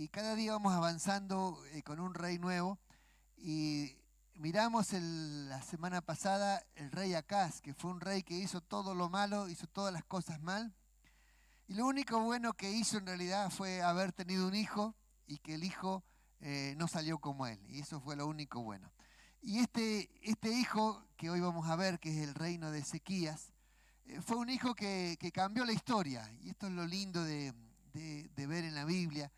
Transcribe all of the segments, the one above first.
y cada día vamos avanzando con un rey nuevo. Y miramos la semana pasada el rey Acaz, que fue un rey que hizo todo lo malo, hizo todas las cosas mal. Y lo único bueno que hizo en realidad fue haber tenido un hijo y que el hijo no salió como él. Y eso fue lo único bueno. Y este hijo que hoy vamos a ver, que es el reino de Ezequías, fue un hijo que cambió la historia. Y esto es lo lindo de ver en la Biblia,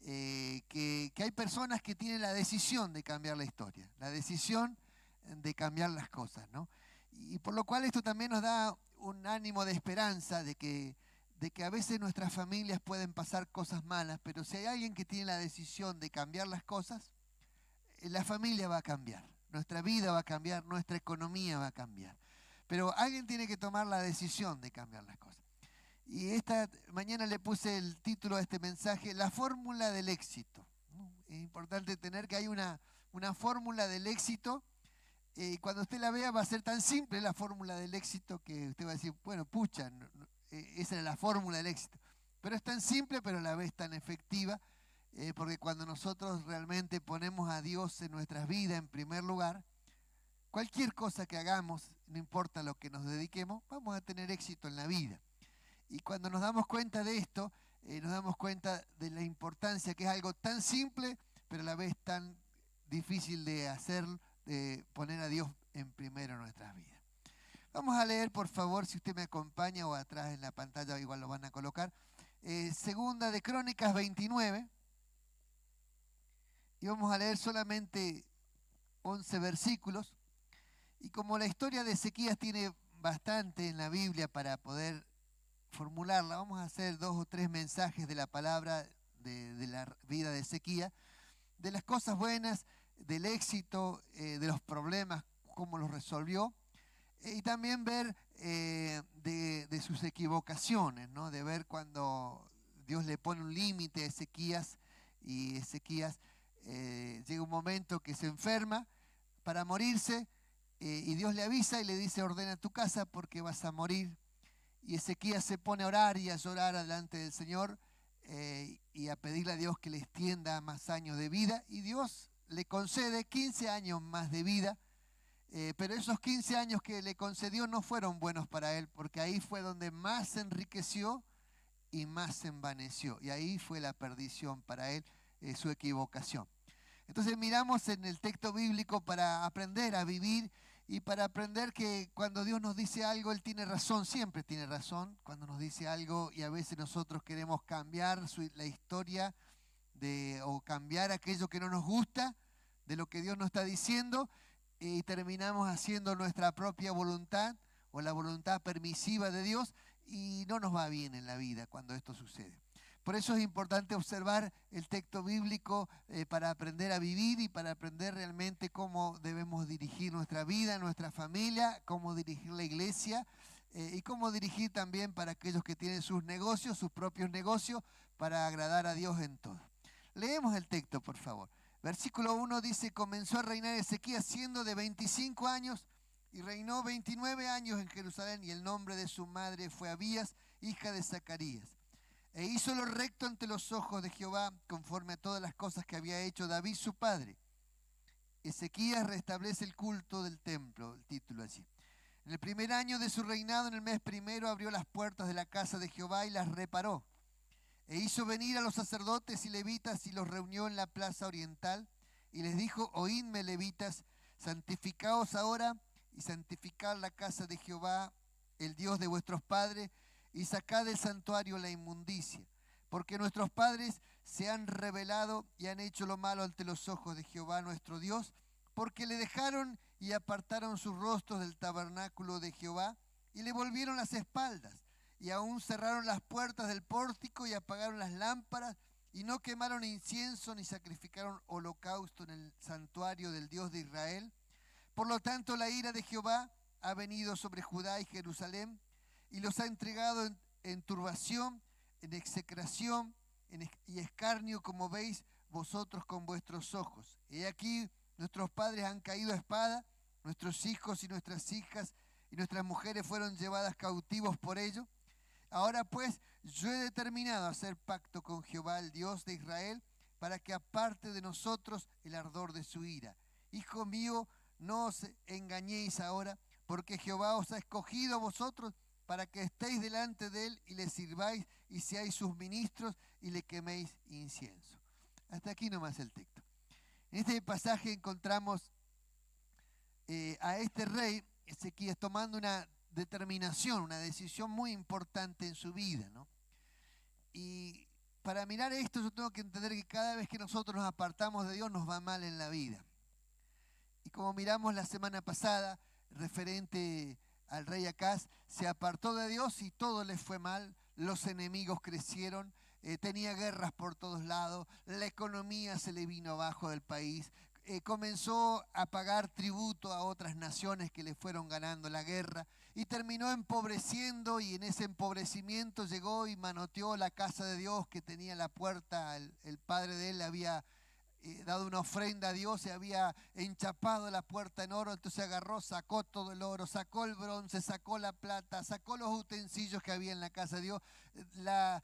que hay personas que tienen la decisión de cambiar la historia, la decisión de cambiar las cosas, ¿no? Y por lo cual esto también nos da un ánimo de esperanza de que a veces nuestras familias pueden pasar cosas malas, pero si hay alguien que tiene la decisión de cambiar las cosas, la familia va a cambiar, nuestra vida va a cambiar, nuestra economía va a cambiar. Pero alguien tiene que tomar la decisión de cambiar las cosas. Y esta mañana le puse el título a este mensaje, La fórmula del éxito, ¿no? Es importante tener que hay una fórmula del éxito. Cuando usted la vea va a ser tan simple la fórmula del éxito que usted va a decir, bueno, pucha, esa era la fórmula del éxito. Pero es tan simple, pero a la vez tan efectiva, porque cuando nosotros realmente ponemos a Dios en nuestras vidas en primer lugar, cualquier cosa que hagamos, no importa lo que nos dediquemos, vamos a tener éxito en la vida. Y cuando nos damos cuenta de esto, nos damos cuenta de la importancia, que es algo tan simple, pero a la vez tan difícil de hacer, de poner a Dios en primero en nuestras vidas. Vamos a leer, por favor, si usted me acompaña, o atrás en la pantalla igual lo van a colocar, Segunda de Crónicas 29, y vamos a leer solamente 11 versículos. Y como la historia de Ezequías tiene bastante en la Biblia para poder formularla, vamos a hacer 2 o 3 mensajes de la palabra de la vida de Ezequías, de las cosas buenas, del éxito, de los problemas, cómo los resolvió, y también ver de sus equivocaciones, ¿no? De ver cuando Dios le pone un límite a Ezequías, y Ezequías llega un momento que se enferma para morirse, y Dios le avisa y le dice, ordena tu casa porque vas a morir. Y Ezequías se pone a orar y a llorar delante del Señor, y a pedirle a Dios que le extienda más años de vida. Y Dios le concede 15 años más de vida, pero esos 15 años que le concedió no fueron buenos para él, porque ahí fue donde más se enriqueció y más se envaneció. Y ahí fue la perdición para él, su equivocación. Entonces miramos en el texto bíblico para aprender a vivir y para aprender que cuando Dios nos dice algo, Él tiene razón, siempre tiene razón cuando nos dice algo, y a veces nosotros queremos cambiar la historia o cambiar aquello que no nos gusta de lo que Dios nos está diciendo, y terminamos haciendo nuestra propia voluntad o la voluntad permisiva de Dios, y no nos va bien en la vida cuando esto sucede. Por eso es importante observar el texto bíblico para aprender a vivir y para aprender realmente cómo debemos dirigir nuestra vida, nuestra familia, cómo dirigir la iglesia, y cómo dirigir también para aquellos que tienen sus negocios, sus propios negocios, para agradar a Dios en todo. Leemos el texto, por favor. Versículo 1 dice, comenzó a reinar Ezequías siendo de 25 años y reinó 29 años en Jerusalén, y el nombre de su madre fue Abías, hija de Zacarías. E hizo lo recto ante los ojos de Jehová, conforme a todas las cosas que había hecho David su padre. Ezequías restablece el culto del templo, el título allí. En el primer año de su reinado, en el mes primero, abrió las puertas de la casa de Jehová y las reparó. E hizo venir a los sacerdotes y levitas y los reunió en la plaza oriental, y les dijo, oídme, levitas, santificaos ahora y santificad la casa de Jehová, el Dios de vuestros padres, y sacad del santuario la inmundicia, porque nuestros padres se han rebelado y han hecho lo malo ante los ojos de Jehová nuestro Dios, porque le dejaron y apartaron sus rostros del tabernáculo de Jehová, y le volvieron las espaldas, y aún cerraron las puertas del pórtico y apagaron las lámparas, y no quemaron incienso ni sacrificaron holocausto en el santuario del Dios de Israel. Por lo tanto, la ira de Jehová ha venido sobre Judá y Jerusalén, y los ha entregado en turbación, en execración y escarnio, como veis vosotros con vuestros ojos. He aquí, nuestros padres han caído a espada, nuestros hijos y nuestras hijas y nuestras mujeres fueron llevadas cautivos por ello. Ahora pues, yo he determinado hacer pacto con Jehová, el Dios de Israel, para que aparte de nosotros el ardor de su ira. Hijo mío, no os engañéis ahora, porque Jehová os ha escogido a vosotros para que estéis delante de él y le sirváis y seáis sus ministros y le queméis incienso. Hasta aquí nomás el texto. En este pasaje encontramos a este rey, Ezequías, tomando una determinación, una decisión muy importante en su vida, ¿no? Y para mirar esto yo tengo que entender que cada vez que nosotros nos apartamos de Dios nos va mal en la vida. Y como miramos la semana pasada, referente al rey Acaz, se apartó de Dios y todo le fue mal, los enemigos crecieron, tenía guerras por todos lados, la economía se le vino abajo del país, comenzó a pagar tributo a otras naciones que le fueron ganando la guerra y terminó empobreciendo, y en ese empobrecimiento llegó y manoteó la casa de Dios que tenía la puerta, el padre de él le había dado una ofrenda a Dios, se había enchapado la puerta en oro, entonces agarró, sacó todo el oro, sacó el bronce, sacó la plata, sacó los utensilios que había en la casa de Dios, la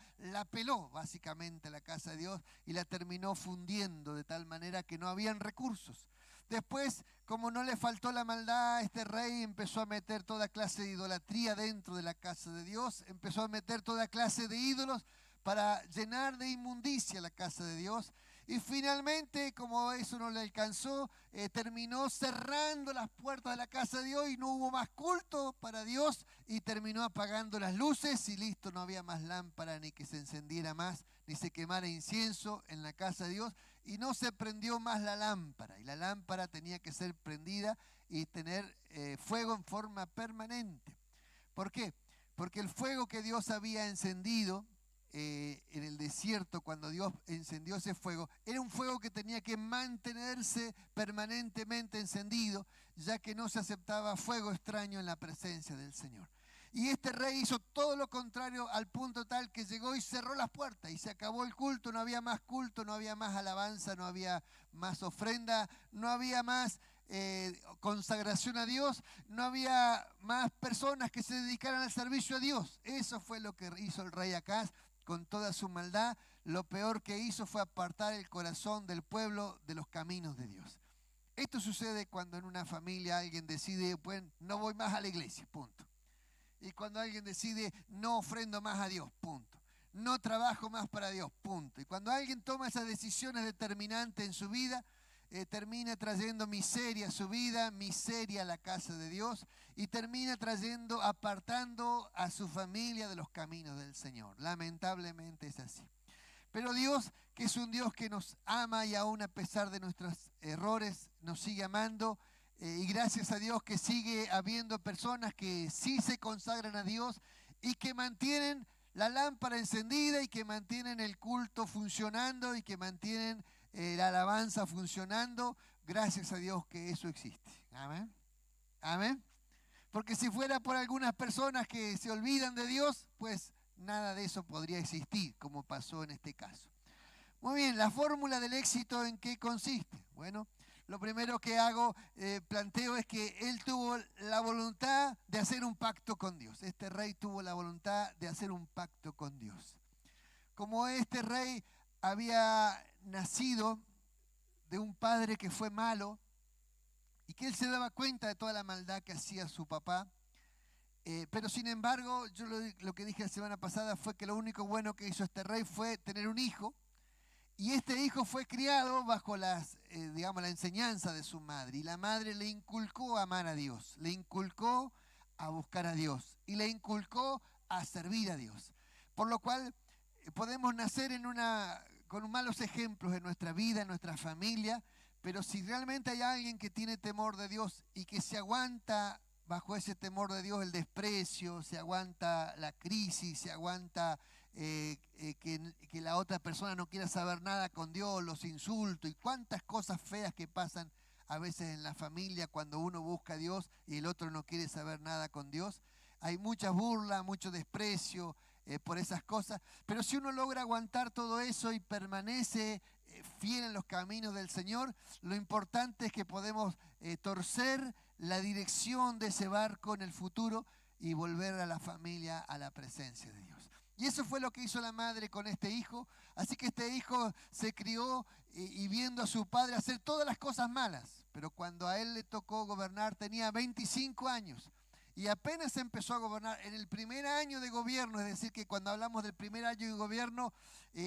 peló básicamente la casa de Dios y la terminó fundiendo de tal manera que no habían recursos. Después, como no le faltó la maldad, este rey empezó a meter toda clase de idolatría dentro de la casa de Dios, empezó a meter toda clase de ídolos para llenar de inmundicia la casa de Dios. Y finalmente, como eso no le alcanzó, terminó cerrando las puertas de la casa de Dios y no hubo más culto para Dios y terminó apagando las luces y listo, no había más lámpara ni que se encendiera más, ni se quemara incienso en la casa de Dios y no se prendió más la lámpara. Y la lámpara tenía que ser prendida y tener fuego en forma permanente. ¿Por qué? Porque el fuego que Dios había encendido en el desierto, cuando Dios encendió ese fuego, era un fuego que tenía que mantenerse permanentemente encendido, ya que no se aceptaba fuego extraño en la presencia del Señor. Y este rey hizo todo lo contrario al punto tal que llegó y cerró las puertas y se acabó el culto, no había más culto, no había más alabanza, no había más ofrenda, no había más consagración a Dios, no había más personas que se dedicaran al servicio a Dios. Eso fue lo que hizo el rey Acaz con toda su maldad. Lo peor que hizo fue apartar el corazón del pueblo de los caminos de Dios. Esto sucede cuando en una familia alguien decide, bueno, no voy más a la iglesia, punto. Y cuando alguien decide, no ofrendo más a Dios, punto. No trabajo más para Dios, punto. Y cuando alguien toma esas decisiones determinantes en su vida, termina trayendo miseria a su vida, miseria a la casa de Dios y termina trayendo, apartando a su familia de los caminos del Señor. Lamentablemente es así. Pero Dios, que es un Dios que nos ama y aún a pesar de nuestros errores, nos sigue amando. Y gracias a Dios que sigue habiendo personas que sí se consagran a Dios y que mantienen la lámpara encendida y que mantienen el culto funcionando y que mantienen la alabanza funcionando. Gracias a Dios que eso existe. Amén. Amén. Porque si fuera por algunas personas que se olvidan de Dios, pues nada de eso podría existir, como pasó en este caso. Muy bien, la fórmula del éxito, ¿en qué consiste? Bueno, lo primero que planteo es que él tuvo la voluntad de hacer un pacto con Dios. Este rey tuvo la voluntad de hacer un pacto con Dios. Como este rey había nacido de un padre que fue malo y que él se daba cuenta de toda la maldad que hacía su papá, pero sin embargo, yo lo que dije la semana pasada fue que lo único bueno que hizo este rey fue tener un hijo. Y este hijo fue criado bajo la enseñanza de su madre. Y la madre le inculcó a amar a Dios, le inculcó a buscar a Dios y le inculcó a servir a Dios. Por lo cual podemos nacer con malos ejemplos en nuestra vida, en nuestra familia, pero si realmente hay alguien que tiene temor de Dios y que se aguanta bajo ese temor de Dios el desprecio, se aguanta la crisis, se aguanta que la otra persona no quiera saber nada con Dios, los insultos y cuántas cosas feas que pasan a veces en la familia cuando uno busca a Dios y el otro no quiere saber nada con Dios. Hay muchas burlas, mucho desprecio por esas cosas, pero si uno logra aguantar todo eso y permanece fiel en los caminos del Señor, lo importante es que podemos torcer la dirección de ese barco en el futuro y volver a la familia, a la presencia de Dios. Y eso fue lo que hizo la madre con este hijo. Así que este hijo se crió y viendo a su padre hacer todas las cosas malas. Pero cuando a él le tocó gobernar tenía 25 años. Y apenas empezó a gobernar en el primer año de gobierno, es decir, que cuando hablamos del primer año de gobierno,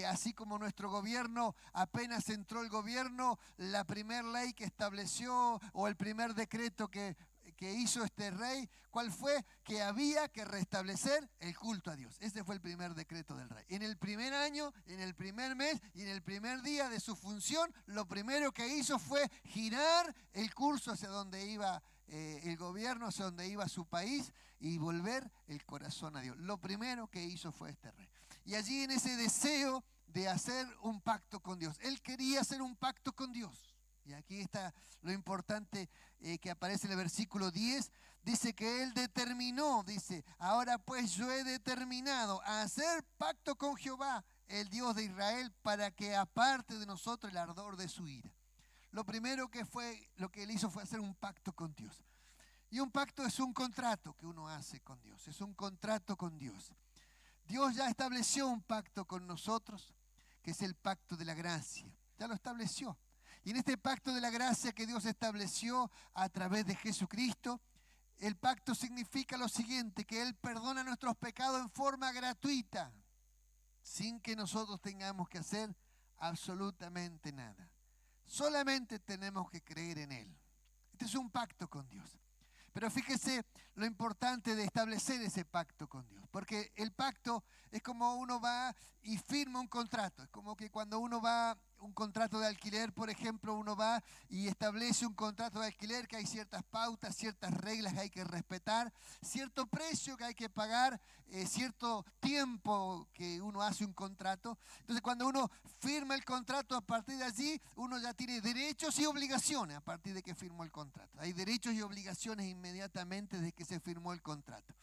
así como nuestro gobierno, apenas entró el gobierno, la primer ley que estableció o el primer decreto que hizo este rey, ¿cuál fue? Que había que restablecer el culto a Dios. Ese fue el primer decreto del rey. En el primer año, en el primer mes y en el primer día de su función, lo primero que hizo fue girar el curso hacia donde iba el gobierno, hacia donde iba su país y volver el corazón a Dios. Lo primero que hizo fue este rey. Y allí en ese deseo de hacer un pacto con Dios, él quería hacer un pacto con Dios. Y aquí está lo importante que aparece en el versículo 10. Dice que él determinó, dice, ahora pues yo he determinado a hacer pacto con Jehová, el Dios de Israel, para que aparte de nosotros el ardor de su ira. Lo primero lo que él hizo fue hacer un pacto con Dios. Y un pacto es un contrato que uno hace con Dios, es un contrato con Dios. Dios ya estableció un pacto con nosotros, que es el pacto de la gracia. Ya lo estableció. Y en este pacto de la gracia que Dios estableció a través de Jesucristo, el pacto significa lo siguiente, que Él perdona nuestros pecados en forma gratuita, sin que nosotros tengamos que hacer absolutamente nada. Solamente tenemos que creer en Él. Este es un pacto con Dios. Pero fíjese lo importante de establecer ese pacto con Dios. Porque el pacto es como uno va y firma un contrato. Es como que cuando uno va, un contrato de alquiler, por ejemplo, uno va y establece un contrato de alquiler que hay ciertas pautas, ciertas reglas que hay que respetar, cierto precio que hay que pagar, cierto tiempo que uno hace un contrato. Entonces, cuando uno firma el contrato, a partir de allí, uno ya tiene derechos y obligaciones a partir de que firmó el contrato. Hay derechos y obligaciones inmediatamente desde que se firmó el contrato.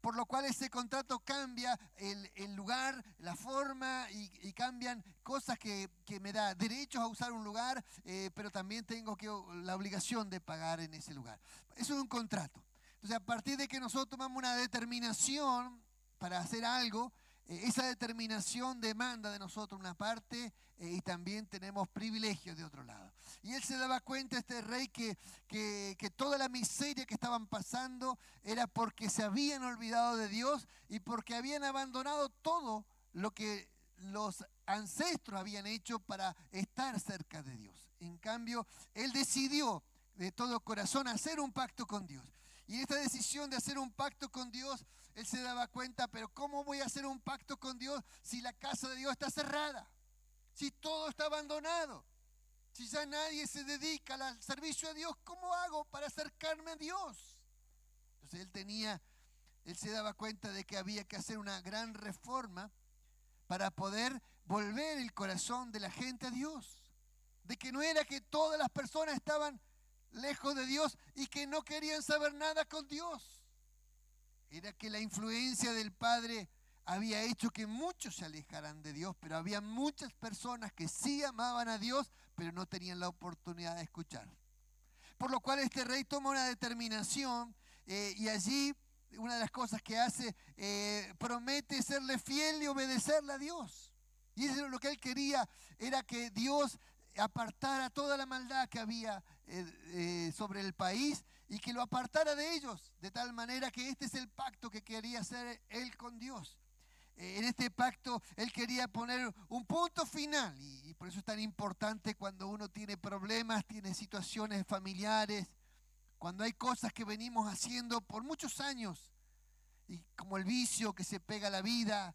Por lo cual ese contrato cambia el lugar, la forma y cambian cosas que me da derechos a usar un lugar, pero también tengo la obligación de pagar en ese lugar. Eso es un contrato. Entonces, a partir de que nosotros tomamos una determinación para hacer algo, esa determinación demanda de nosotros una parte y también tenemos privilegios de otro lado. Y él se daba cuenta, este rey, que toda la miseria que estaban pasando era porque se habían olvidado de Dios y porque habían abandonado todo lo que los ancestros habían hecho para estar cerca de Dios. En cambio, él decidió de todo corazón hacer un pacto con Dios. Y en esta decisión de hacer un pacto con Dios, él se daba cuenta, pero ¿cómo voy a hacer un pacto con Dios si la casa de Dios está cerrada? Si todo está abandonado, si ya nadie se dedica al servicio a Dios, ¿cómo hago para acercarme a Dios? Entonces él se daba cuenta de que había que hacer una gran reforma para poder volver el corazón de la gente a Dios. De que no era que todas las personas estaban lejos de Dios y que no querían saber nada con Dios. Era que la influencia del Padre había hecho que muchos se alejaran de Dios, pero había muchas personas que sí amaban a Dios, pero no tenían la oportunidad de escuchar. Por lo cual este rey toma una determinación y allí una de las cosas que hace, promete serle fiel y obedecerle a Dios. Y eso es lo que él quería, era que Dios apartara toda la maldad que había sobre el país y que lo apartara de ellos, de tal manera que este es el pacto que quería hacer él con Dios. En este pacto él quería poner un punto final y por eso es tan importante cuando uno tiene problemas, tiene situaciones familiares, cuando hay cosas que venimos haciendo por muchos años, y como el vicio que se pega a la vida,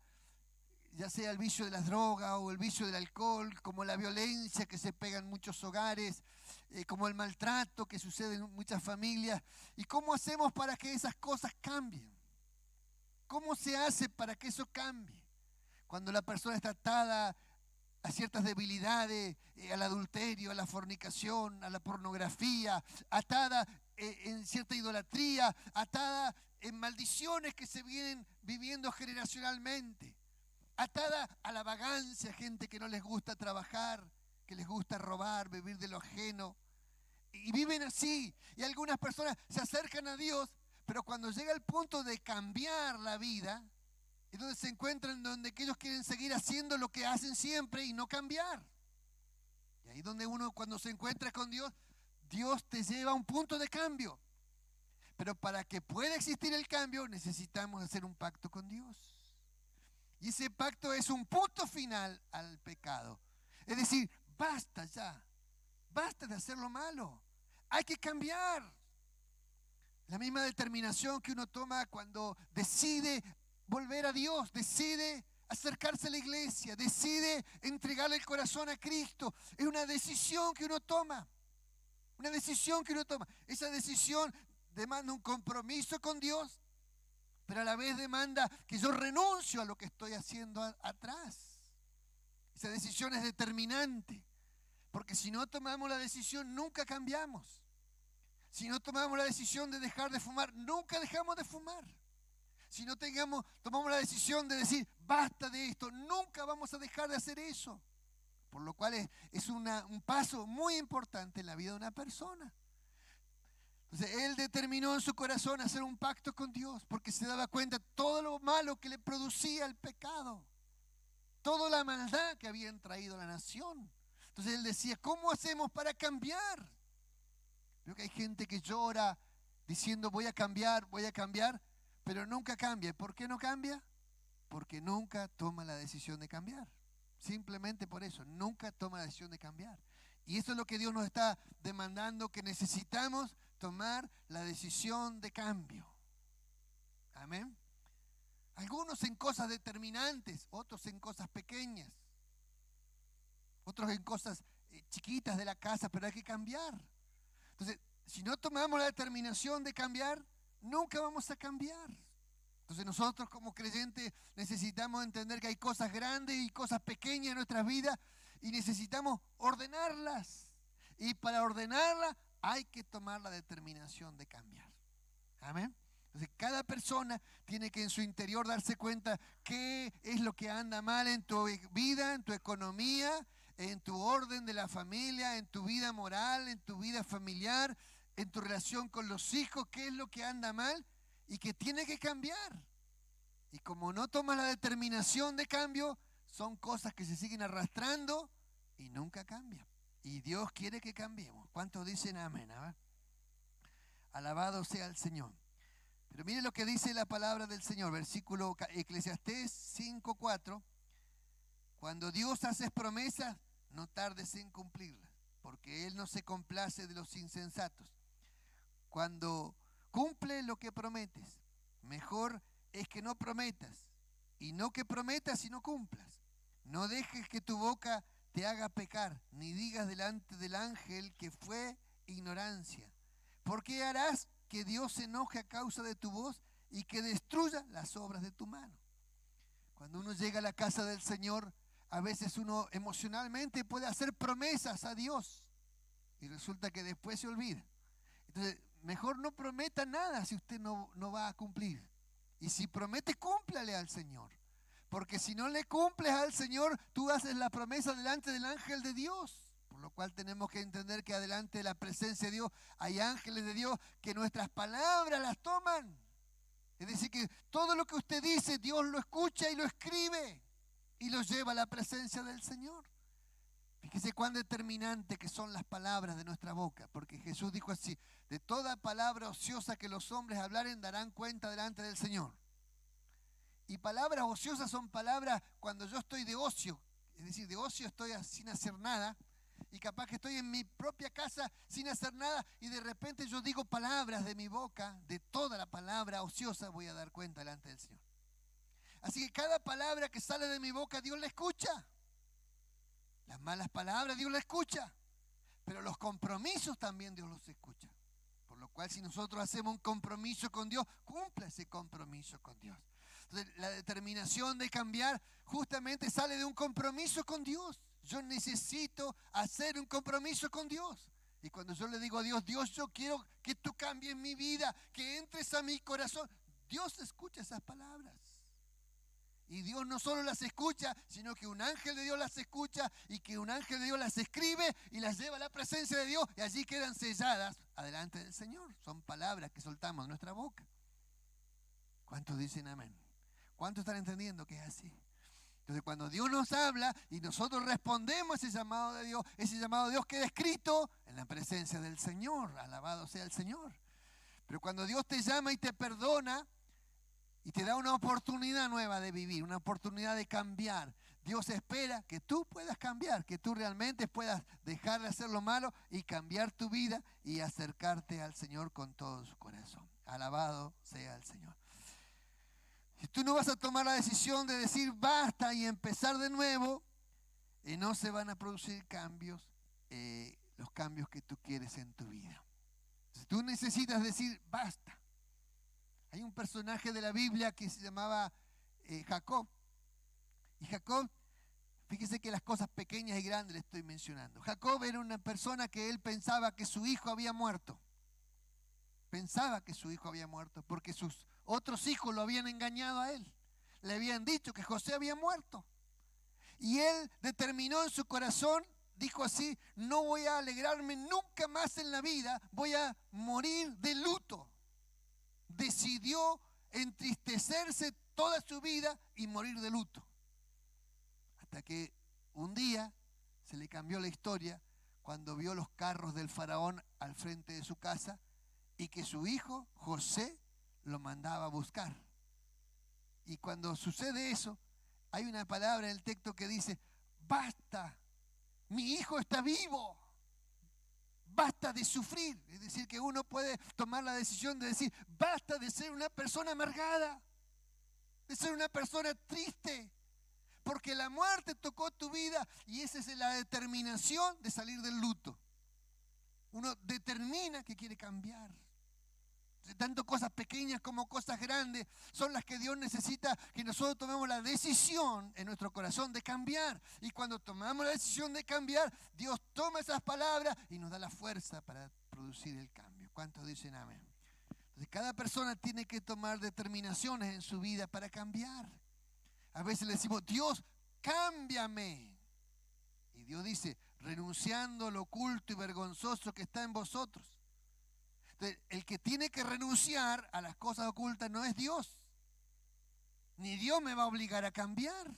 ya sea el vicio de las drogas o el vicio del alcohol, como la violencia que se pega en muchos hogares, como el maltrato que sucede en muchas familias. ¿Y cómo hacemos para que esas cosas cambien? ¿Cómo se hace para que eso cambie? Cuando la persona está atada a ciertas debilidades, al adulterio, a la fornicación, a la pornografía, atada en cierta idolatría, atada en maldiciones que se vienen viviendo generacionalmente, atada a la vagancia, gente que no les gusta trabajar, que les gusta robar, vivir de lo ajeno, y viven así. Y algunas personas se acercan a Dios, pero cuando llega el punto de cambiar la vida, y donde se encuentran donde ellos quieren seguir haciendo lo que hacen siempre y no cambiar. Y ahí donde uno cuando se encuentra con Dios, Dios te lleva a un punto de cambio. Pero para que pueda existir el cambio necesitamos hacer un pacto con Dios. Y ese pacto es un punto final al pecado. Es decir, basta ya, basta de hacer lo malo. Hay que cambiar. La misma determinación que uno toma cuando decide volver a Dios, decide acercarse a la iglesia, decide entregarle el corazón a Cristo. Es una decisión que uno toma. Una decisión que uno toma. Esa decisión demanda un compromiso con Dios, pero a la vez demanda que yo renuncio a lo que estoy haciendo atrás. Esa decisión es determinante, porque si no tomamos la decisión nunca cambiamos. Si no tomamos la decisión de dejar de fumar, nunca dejamos de fumar. Si no tomamos la decisión de decir, basta de esto, nunca vamos a dejar de hacer eso. Por lo cual es un paso muy importante en la vida de una persona. Entonces, él determinó en su corazón hacer un pacto con Dios, porque se daba cuenta de todo lo malo que le producía el pecado, toda la maldad que habían traído a la nación. Entonces él decía, ¿cómo hacemos para cambiar? Veo que hay gente que llora diciendo voy a cambiar, pero nunca cambia. ¿Por qué no cambia? Porque nunca toma la decisión de cambiar. Simplemente por eso, nunca toma la decisión de cambiar. Y eso es lo que Dios nos está demandando, que necesitamos tomar la decisión de cambio. Amén. Algunos en cosas determinantes, otros en cosas pequeñas, otros en cosas chiquitas de la casa, pero hay que cambiar. Entonces, si no tomamos la determinación de cambiar, nunca vamos a cambiar. Entonces nosotros como creyentes necesitamos entender que hay cosas grandes y cosas pequeñas en nuestras vidas y necesitamos ordenarlas. Y para ordenarlas hay que tomar la determinación de cambiar. Amén. Entonces cada persona tiene que en su interior darse cuenta qué es lo que anda mal en tu vida, en tu economía, en tu orden de la familia, en tu vida moral, en tu vida familiar, en tu relación con los hijos, qué es lo que anda mal y que tiene que cambiar. Y como no tomas la determinación de cambio, son cosas que se siguen arrastrando y nunca cambian. Y Dios quiere que cambiemos. ¿Cuántos dicen amén? Alabado sea el Señor. Pero mire lo que dice la palabra del Señor, versículo Eclesiastés 5:4. Cuando Dios hace promesas, no tardes en cumplirlas, porque Él no se complace de los insensatos. Cuando cumple lo que prometes, mejor es que no prometas, y no que prometas y no cumplas. No dejes que tu boca te haga pecar, ni digas delante del ángel que fue ignorancia. ¿Por qué harás que Dios se enoje a causa de tu voz y que destruya las obras de tu mano? Cuando uno llega a la casa del Señor, a veces uno emocionalmente puede hacer promesas a Dios y resulta que después se olvida. Entonces, mejor no prometa nada si usted no va a cumplir. Y si promete, cúmplale al Señor. Porque si no le cumples al Señor, tú haces la promesa delante del ángel de Dios. Por lo cual tenemos que entender que adelante de la presencia de Dios hay ángeles de Dios que nuestras palabras las toman. Es decir, que todo lo que usted dice, Dios lo escucha y lo escribe y lo lleva a la presencia del Señor. Fíjese cuán determinante que son las palabras de nuestra boca, porque Jesús dijo así, de toda palabra ociosa que los hombres hablaren darán cuenta delante del Señor. Y palabras ociosas son palabras cuando yo estoy de ocio, es decir, de ocio estoy sin hacer nada, y capaz que estoy en mi propia casa sin hacer nada, y de repente yo digo palabras de mi boca, de toda la palabra ociosa voy a dar cuenta delante del Señor. Así que cada palabra que sale de mi boca, Dios la escucha. Las malas palabras Dios las escucha, pero los compromisos también Dios los escucha. Por lo cual si nosotros hacemos un compromiso con Dios, cumpla ese compromiso con Dios. Entonces la determinación de cambiar justamente sale de un compromiso con Dios. Yo necesito hacer un compromiso con Dios. Y cuando yo le digo a Dios, Dios, yo quiero que tú cambies mi vida, que entres a mi corazón, Dios escucha esas palabras. Y Dios no solo las escucha, sino que un ángel de Dios las escucha y que un ángel de Dios las escribe y las lleva a la presencia de Dios y allí quedan selladas adelante del Señor. Son palabras que soltamos de nuestra boca. ¿Cuántos dicen amén? ¿Cuántos están entendiendo que es así? Entonces, cuando Dios nos habla y nosotros respondemos a ese llamado de Dios queda escrito en la presencia del Señor. Alabado sea el Señor. Pero cuando Dios te llama y te perdona y te da una oportunidad nueva de vivir, una oportunidad de cambiar, Dios espera que tú puedas cambiar, que tú realmente puedas dejar de hacer lo malo y cambiar tu vida y acercarte al Señor con todo su corazón. Alabado sea el Señor. Si tú no vas a tomar la decisión de decir basta y empezar de nuevo, no se van a producir cambios, los cambios que tú quieres en tu vida. Si tú necesitas decir basta. Hay un personaje de la Biblia que se llamaba Jacob. Y Jacob, fíjese que las cosas pequeñas y grandes le estoy mencionando. Jacob era una persona que él pensaba que su hijo había muerto. Pensaba que su hijo había muerto porque sus otros hijos lo habían engañado a él. Le habían dicho que José había muerto. Y él determinó en su corazón, dijo así: no voy a alegrarme nunca más en la vida, voy a morir de luto. Decidió entristecerse toda su vida y morir de luto. Hasta que un día se le cambió la historia cuando vio los carros del faraón al frente de su casa y que su hijo José lo mandaba a buscar. Y cuando sucede eso, hay una palabra en el texto que dice: basta, mi hijo está vivo. Basta de sufrir. Es decir, que uno puede tomar la decisión de decir: basta de ser una persona amargada, de ser una persona triste, porque la muerte tocó tu vida y esa es la determinación de salir del luto. Uno determina que quiere cambiar. Tanto cosas pequeñas como cosas grandes son las que Dios necesita que nosotros tomemos la decisión en nuestro corazón de cambiar. Y cuando tomamos la decisión de cambiar, Dios toma esas palabras y nos da la fuerza para producir el cambio. ¿Cuántos dicen amén? Entonces, cada persona tiene que tomar determinaciones en su vida para cambiar. A veces le decimos: Dios, cámbiame. Y Dios dice: renunciando a lo oculto y vergonzoso que está en vosotros. El que tiene que renunciar a las cosas ocultas no es Dios. Ni Dios me va a obligar a cambiar.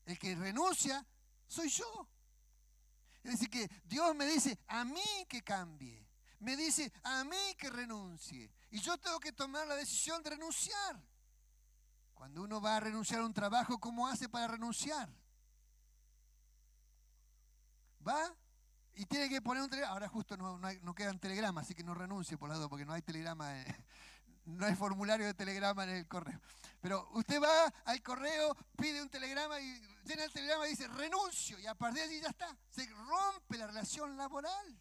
El que renuncia soy yo. Es decir, que Dios me dice a mí que cambie. Me dice a mí que renuncie. Y yo tengo que tomar la decisión de renunciar. Cuando uno va a renunciar a un trabajo, ¿cómo hace para renunciar? Va y tiene que poner un telegrama. Ahora justo no quedan telegramas, así que no renuncie por la duda, porque no hay telegrama, no hay formulario de telegrama en el correo. Pero usted va al correo, pide un telegrama y llena el telegrama y dice renuncio, y a partir de allí ya está. Se rompe la relación laboral.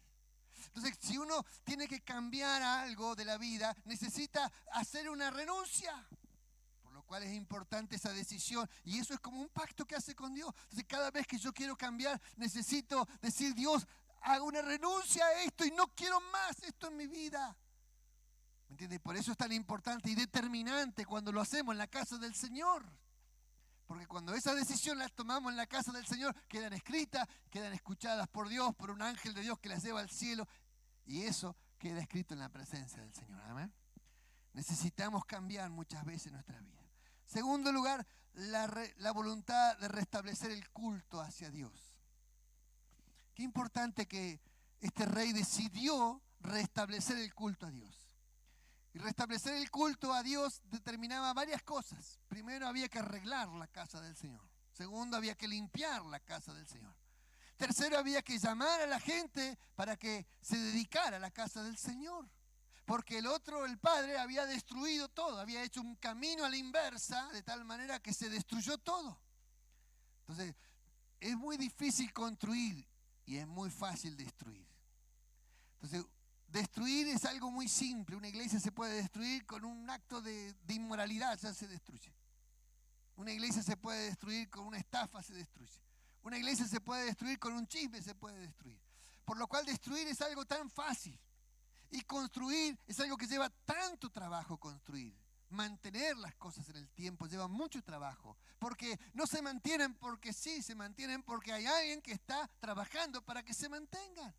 Entonces, si uno tiene que cambiar algo de la vida, necesita hacer una renuncia. Por lo cual es importante esa decisión. Y eso es como un pacto que hace con Dios. Entonces, cada vez que yo quiero cambiar, necesito decir: Dios, hago una renuncia a esto y no quiero más esto en mi vida. ¿Me entiendes? Por eso es tan importante y determinante cuando lo hacemos en la casa del Señor. Porque cuando esas decisiones las tomamos en la casa del Señor, quedan escritas, quedan escuchadas por Dios, por un ángel de Dios que las lleva al cielo. Y eso queda escrito en la presencia del Señor. Amén. Necesitamos cambiar muchas veces nuestra vida. Segundo lugar, la voluntad de restablecer el culto hacia Dios. Qué importante que este rey decidió restablecer el culto a Dios. Y restablecer el culto a Dios determinaba varias cosas. Primero, había que arreglar la casa del Señor. Segundo, había que limpiar la casa del Señor. Tercero, había que llamar a la gente para que se dedicara a la casa del Señor. Porque el padre, había destruido todo, había hecho un camino a la inversa, de tal manera que se destruyó todo. Entonces, es muy difícil construir y es muy fácil destruir. Entonces, destruir es algo muy simple. Una iglesia se puede destruir con un acto de inmoralidad, ya se destruye. Una iglesia se puede destruir con una estafa, se destruye. Una iglesia se puede destruir con un chisme, se puede destruir. Por lo cual destruir es algo tan fácil. Y construir es algo que lleva tanto trabajo construir. Mantener las cosas en el tiempo lleva mucho trabajo. Porque no se mantienen porque sí, se mantienen porque hay alguien que está trabajando para que se mantengan.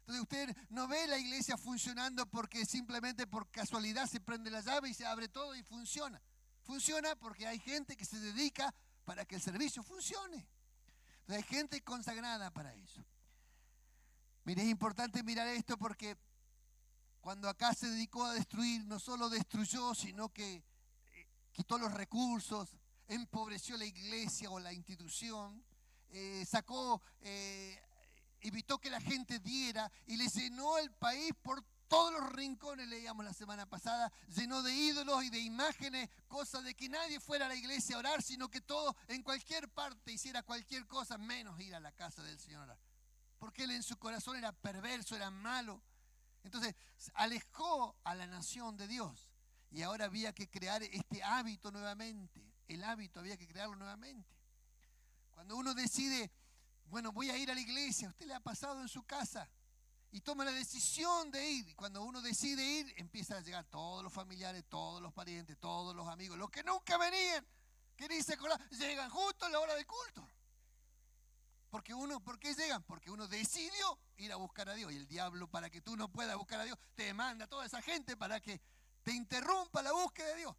Entonces usted no ve la iglesia funcionando porque simplemente por casualidad se prende la llave y se abre todo y funciona. Funciona porque hay gente que se dedica para que el servicio funcione. Entonces hay gente consagrada para eso. Mire, es importante mirar esto porque cuando acá se dedicó a destruir, no solo destruyó, sino que quitó los recursos, empobreció la iglesia o la institución, evitó que la gente diera y le llenó el país por todos los rincones, leíamos la semana pasada, llenó de ídolos y de imágenes, cosa de que nadie fuera a la iglesia a orar, sino que todo en cualquier parte hiciera cualquier cosa, menos ir a la casa del Señor a orar. Porque él en su corazón era perverso, era malo. Entonces alejó a la nación de Dios. Y ahora había que crear este hábito nuevamente. El hábito había que crearlo nuevamente. Cuando uno decide, bueno, voy a ir a la iglesia, ¿a usted le ha pasado en su casa? Y toma la decisión de ir. Y cuando uno decide ir, empiezan a llegar todos los familiares, todos los parientes, todos los amigos, los que nunca venían, que ni se acordaban, llegan justo a la hora del culto. ¿Por qué llegan? Porque uno decidió ir a buscar a Dios. Y el diablo, para que tú no puedas buscar a Dios, te manda a toda esa gente para que te interrumpa la búsqueda de Dios.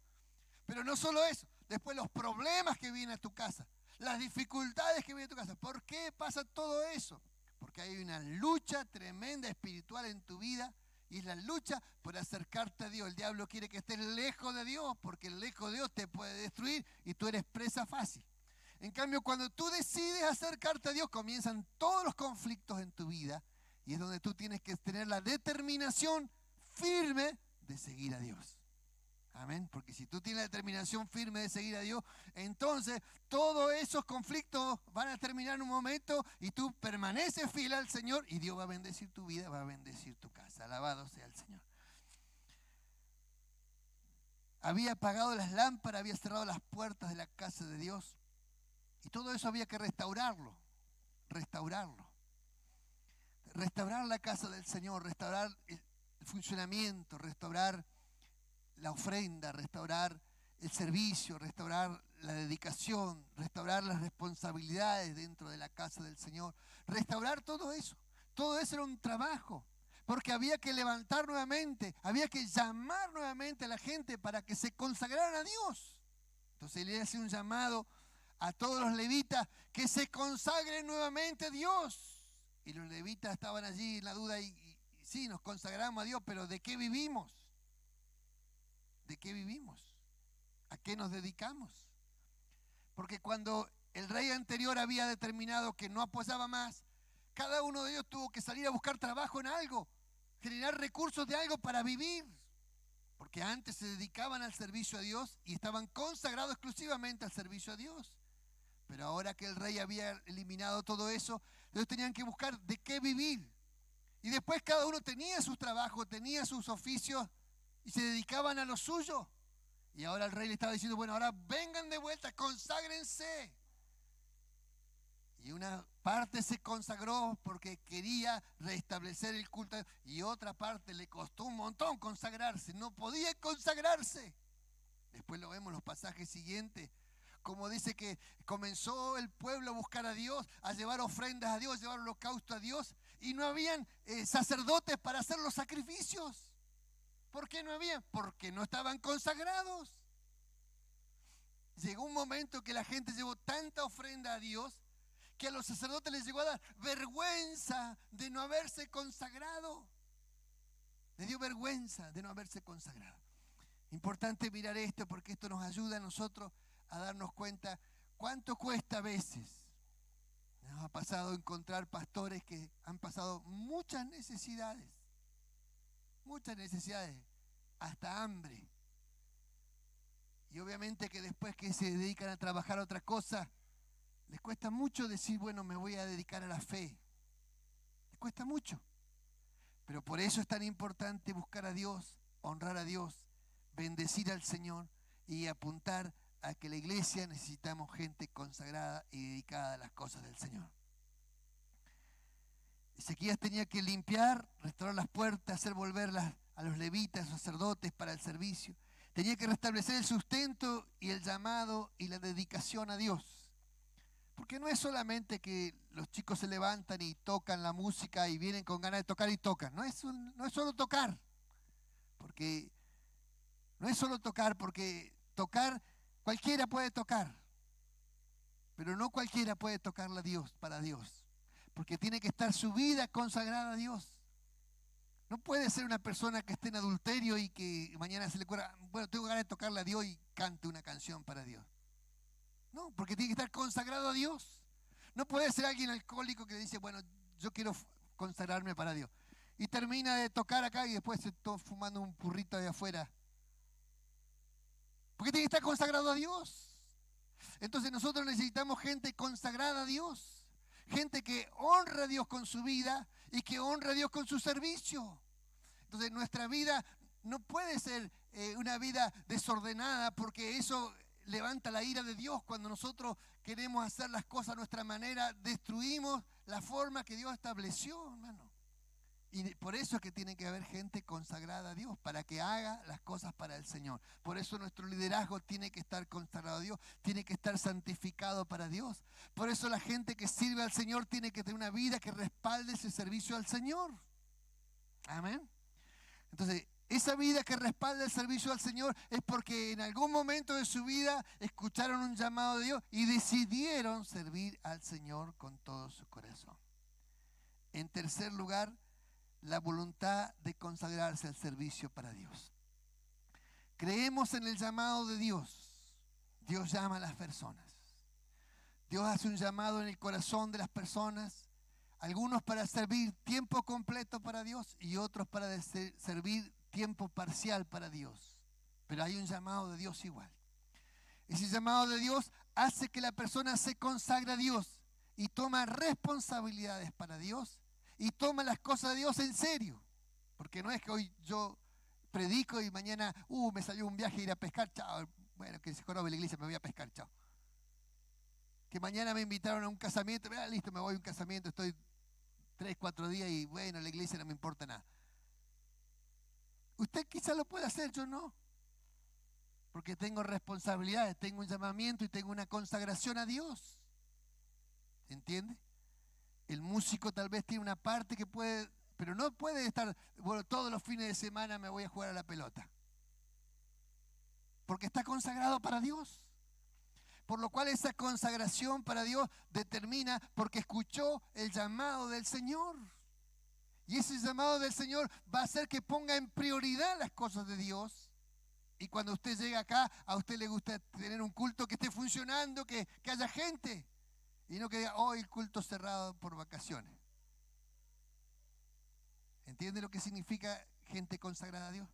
Pero no solo eso, después los problemas que vienen a tu casa, las dificultades que vienen a tu casa. ¿Por qué pasa todo eso? Porque hay una lucha tremenda espiritual en tu vida y es la lucha por acercarte a Dios. El diablo quiere que estés lejos de Dios porque lejos de Dios te puede destruir y tú eres presa fácil. En cambio, cuando tú decides acercarte a Dios, comienzan todos los conflictos en tu vida y es donde tú tienes que tener la determinación firme de seguir a Dios. Amén. Porque si tú tienes la determinación firme de seguir a Dios, entonces todos esos conflictos van a terminar en un momento y tú permaneces fiel al Señor y Dios va a bendecir tu vida, va a bendecir tu casa. Alabado sea el Señor. Había apagado las lámparas, había cerrado las puertas de la casa de Dios. Y todo eso había que restaurarlo. Restaurar la casa del Señor, restaurar el funcionamiento, restaurar la ofrenda, restaurar el servicio, restaurar la dedicación, restaurar las responsabilidades dentro de la casa del Señor, restaurar todo eso. Todo eso era un trabajo, porque había que levantar nuevamente, había que llamar nuevamente a la gente para que se consagraran a Dios. Entonces él hace un llamado a todos los levitas que se consagren nuevamente a Dios. Y los levitas estaban allí en la duda y sí, nos consagramos a Dios, pero ¿de qué vivimos? ¿De qué vivimos? ¿A qué nos dedicamos? Porque cuando el rey anterior había determinado que no apoyaba más, cada uno de ellos tuvo que salir a buscar trabajo en algo, generar recursos de algo para vivir. Porque antes se dedicaban al servicio a Dios y estaban consagrados exclusivamente al servicio a Dios. Pero ahora que el rey había eliminado todo eso, ellos tenían que buscar de qué vivir. Y después cada uno tenía sus trabajos, tenía sus oficios y se dedicaban a lo suyo. Y ahora el rey le estaba diciendo, bueno, ahora vengan de vuelta, conságrense. Y una parte se consagró porque quería restablecer el culto. Y otra parte le costó un montón consagrarse. No podía consagrarse. Después lo vemos en los pasajes siguientes. Como dice que comenzó el pueblo a buscar a Dios, a llevar ofrendas a Dios, a llevar holocausto a Dios. Y no habían sacerdotes para hacer los sacrificios. ¿Por qué no había? Porque no estaban consagrados. Llegó un momento que la gente llevó tanta ofrenda a Dios que a los sacerdotes les llegó a dar vergüenza de no haberse consagrado. Les dio vergüenza de no haberse consagrado. Importante mirar esto porque esto nos ayuda a nosotros a darnos cuenta cuánto cuesta a veces. Nos ha pasado encontrar pastores que han pasado muchas necesidades, hasta hambre. Y obviamente que después que se dedican a trabajar a otra cosa, les cuesta mucho decir, bueno, me voy a dedicar a la fe. Les cuesta mucho. Pero por eso es tan importante buscar a Dios, honrar a Dios, bendecir al Señor y apuntar a que la iglesia necesitamos gente consagrada y dedicada a las cosas del Señor. Ezequías tenía que limpiar, restaurar las puertas, hacer volver a los levitas, sacerdotes para el servicio. Tenía que restablecer el sustento y el llamado y la dedicación a Dios. Porque no es solamente que los chicos se levantan y tocan la música y vienen con ganas de tocar y tocan. No es solo tocar. Porque tocar Cualquiera puede tocar, pero no cualquiera puede tocarle a Dios, para Dios, porque tiene que estar su vida consagrada a Dios. No puede ser una persona que esté en adulterio y que mañana se le ocurra, bueno, tengo ganas de tocarle a Dios y cante una canción para Dios. No, porque tiene que estar consagrado a Dios. No puede ser alguien alcohólico que dice, bueno, yo quiero consagrarme para Dios. Y termina de tocar acá y después se está fumando un purrito de afuera. Porque tiene que estar consagrado a Dios. Entonces nosotros necesitamos gente consagrada a Dios. Gente que honra a Dios con su vida y que honra a Dios con su servicio. Entonces nuestra vida no puede ser una vida desordenada, porque eso levanta la ira de Dios. Cuando nosotros queremos hacer las cosas a nuestra manera, destruimos la forma que Dios estableció, hermano. Y por eso es que tiene que haber gente consagrada a Dios, para que haga las cosas para el Señor. Por eso nuestro liderazgo tiene que estar consagrado a Dios, tiene que estar santificado para Dios. Por eso la gente que sirve al Señor tiene que tener una vida que respalde ese servicio al Señor. Amén. Entonces, esa vida que respalda el servicio al Señor es porque en algún momento de su vida escucharon un llamado de Dios y decidieron servir al Señor con todo su corazón. En tercer lugar, la voluntad de consagrarse al servicio para Dios. Creemos en el llamado de Dios. Dios llama a las personas. Dios hace un llamado en el corazón de las personas. Algunos para servir tiempo completo para Dios y otros para servir tiempo parcial para Dios. Pero hay un llamado de Dios igual. Ese llamado de Dios hace que la persona se consagre a Dios y toma responsabilidades para Dios y toma las cosas de Dios en serio. Porque no es que hoy yo predico y mañana, me salió un viaje a ir a pescar, chao. Bueno, que se jorobe la iglesia, me voy a pescar, chao. Que mañana me invitaron a un casamiento, listo, me voy a un casamiento, estoy 3, 4 días y bueno, la iglesia no me importa nada. Usted quizá lo puede hacer, yo no. Porque tengo responsabilidades, tengo un llamamiento y tengo una consagración a Dios. ¿Entiende? El músico tal vez tiene una parte que puede, pero no puede estar, bueno, todos los fines de semana me voy a jugar a la pelota. Porque está consagrado para Dios. Por lo cual esa consagración para Dios determina porque escuchó el llamado del Señor. Y ese llamado del Señor va a hacer que ponga en prioridad las cosas de Dios. Y cuando usted llega acá, a usted le gusta tener un culto que esté funcionando, que haya gente. Y no que diga, hoy el culto cerrado por vacaciones. ¿Entiende lo que significa gente consagrada a Dios?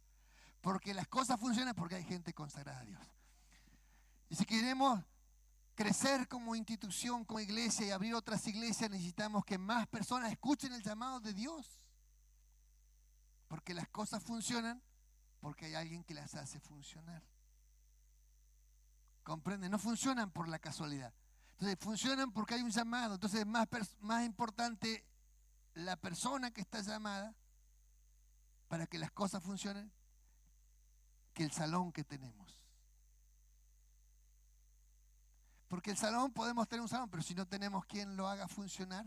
Porque las cosas funcionan porque hay gente consagrada a Dios. Y si queremos crecer como institución, como iglesia y abrir otras iglesias, necesitamos que más personas escuchen el llamado de Dios. Porque las cosas funcionan porque hay alguien que las hace funcionar. ¿Comprende? No funcionan por la casualidad. Entonces funcionan porque hay un llamado. Entonces es más importante la persona que está llamada para que las cosas funcionen que el salón que tenemos. Porque el salón, podemos tener un salón, pero si no tenemos quien lo haga funcionar,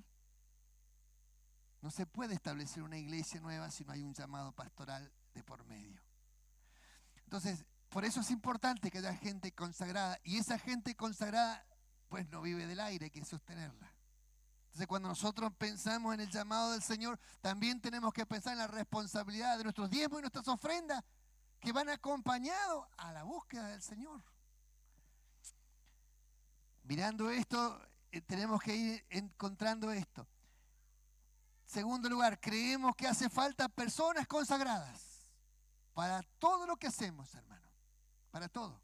no se puede establecer una iglesia nueva si no hay un llamado pastoral de por medio. Entonces, por eso es importante que haya gente consagrada. Y esa gente consagrada, pues no vive del aire, hay que sostenerla. Entonces, cuando nosotros pensamos en el llamado del Señor, también tenemos que pensar en la responsabilidad de nuestros diezmos y nuestras ofrendas, que van acompañados a la búsqueda del Señor. Mirando esto, tenemos que ir encontrando esto. Segundo lugar, creemos que hace falta personas consagradas para todo lo que hacemos, hermano. Para todo.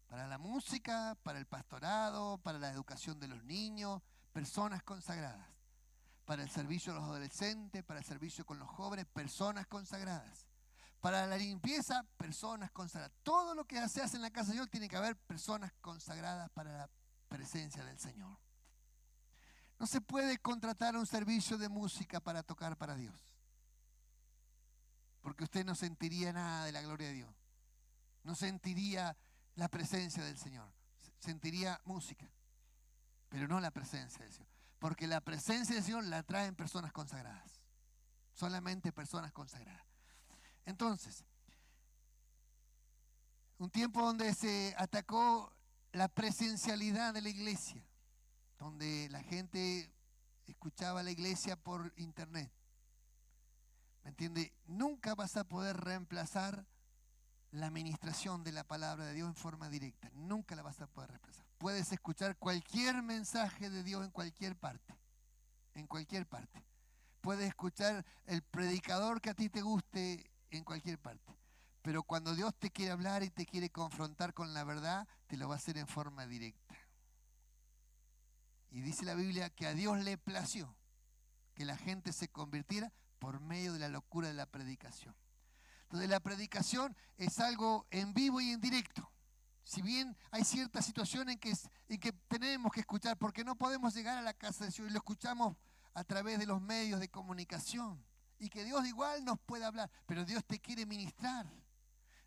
Para la música, para el pastorado, para la educación de los niños, personas consagradas. Para el servicio a los adolescentes, para el servicio con los jóvenes, personas consagradas. Para la limpieza, personas consagradas. Todo lo que se hace en la casa de Dios tiene que haber personas consagradas para la presencia del Señor. No se puede contratar un servicio de música para tocar para Dios, porque usted no sentiría nada de la gloria de Dios, no sentiría la presencia del Señor, sentiría música, pero no la presencia del Señor, porque la presencia del Señor la traen personas consagradas, solamente personas consagradas. Entonces, un tiempo donde se atacó la presencialidad de la iglesia, donde la gente escuchaba la iglesia por internet. ¿Me entiende? Nunca vas a poder reemplazar la administración de la palabra de Dios en forma directa. Nunca la vas a poder reemplazar. Puedes escuchar cualquier mensaje de Dios en cualquier parte. En cualquier parte. Puedes escuchar el predicador que a ti te guste en cualquier parte. Pero cuando Dios te quiere hablar y te quiere confrontar con la verdad, te lo va a hacer en forma directa. Y dice la Biblia que a Dios le plació que la gente se convirtiera por medio de la locura de la predicación. Entonces la predicación es algo en vivo y en directo. Si bien hay ciertas situaciones en que tenemos que escuchar, porque no podemos llegar a la casa de Dios y lo escuchamos a través de los medios de comunicación. Y que Dios igual nos puede hablar, pero Dios te quiere ministrar.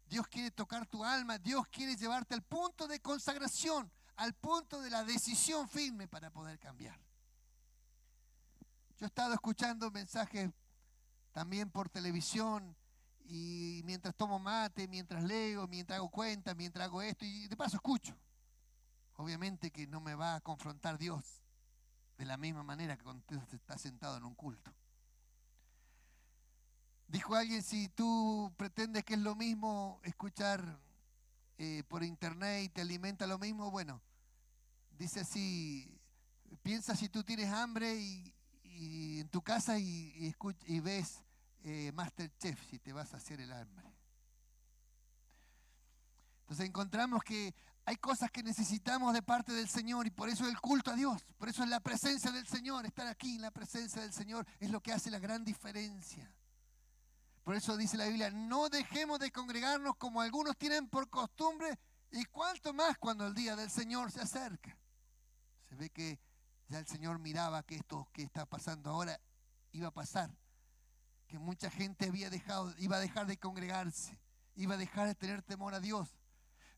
Dios quiere tocar tu alma, Dios quiere llevarte al punto de consagración, al punto de la decisión firme para poder cambiar. Yo he estado escuchando mensajes también por televisión y mientras tomo mate, mientras leo, mientras hago cuentas, mientras hago esto y de paso escucho. Obviamente que no me va a confrontar Dios de la misma manera que cuando usted está sentado en un culto. Dijo alguien, si tú pretendes que es lo mismo escuchar por internet y te alimenta lo mismo, bueno, dice así, piensa si tú tienes hambre y en tu casa y ves MasterChef, si te vas a hacer el hambre. Entonces encontramos que hay cosas que necesitamos de parte del Señor y por eso el culto a Dios, por eso es la presencia del Señor, estar aquí en la presencia del Señor es lo que hace la gran diferencia. Por eso dice la Biblia, no dejemos de congregarnos como algunos tienen por costumbre y cuanto más cuando el día del Señor se acerca. Se ve que ya el Señor miraba que esto que está pasando ahora iba a pasar, que mucha gente iba a dejar de congregarse, iba a dejar de tener temor a Dios.